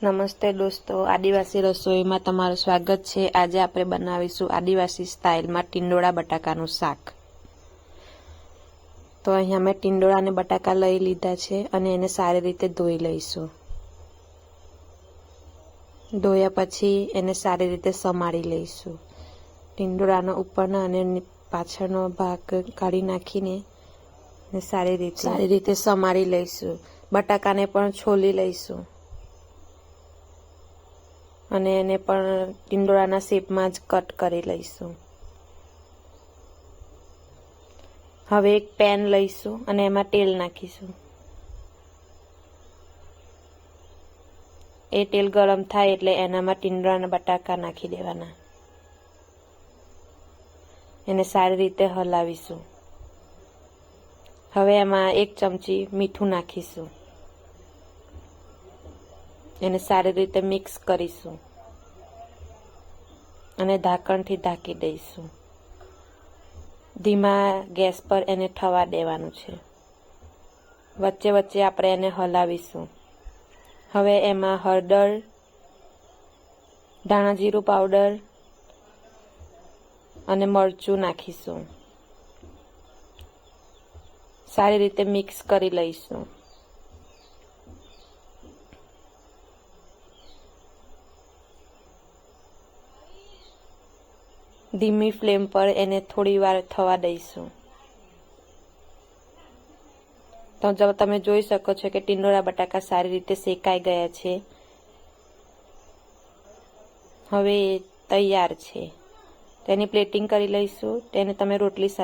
નમસ્તે દોસ્તો, આદિવાસી રસોઈમાં તમારું સ્વાગત છે। આજે આપણે બનાવીશું આદિવાસી સ્ટાઇલમાં ટીંડોળા બટાકાનું શાક। તો અહીંયા મેં ટીંડોળા અને બટાકા લઈ લીધા છે અને એને સારી રીતે ધોઈ લઈશું। ધોયા પછી એને સારી રીતે સમારી લઈશું। ટીંડોળાનો ઉપરના અને પાછળનો ભાગ કાઢી નાખીને સારી રીતે સમારી લઈશું। બટાકાને પણ છોલી લઈશું અને એને પણ ટીંડોળાના શેપમાં જ કટ કરી લઈશું। હવે એક પેન લઈશું અને એમાં તેલ નાખીશું। એ તેલ ગરમ થાય એટલે એનામાં ટીંડોળાના બટાકા નાખી દેવાના। એને સારી રીતે હલાવીશું। હવે એમાં 1 ચમચી મીઠું નાખીશું। એને સારી રીતે મિક્સ કરીશું અને ઢાંકણથી ઢાંકી દઈશું। ધીમા ગેસ પર એને થવા દેવાનું છે। વચ્ચે વચ્ચે આપણે એને હલાવીશું। હવે એમાં હળદર, ધાણા જીરું પાવડર અને મરચું નાખીશું। સારી રીતે મિક્સ કરી લઈશું। ધીમી ફ્લેમ પર એને થોડી વાર થવા દઈશું। તો જો તમે જોઈ શકો છો કે ટીંડોળા બટાકા સારી રીતે શેકાઈ ગયા છે। હવે તૈયાર છે। તેની પ્લેટિંગ કરી લઈશું। તેને તમે રોટલી સાથે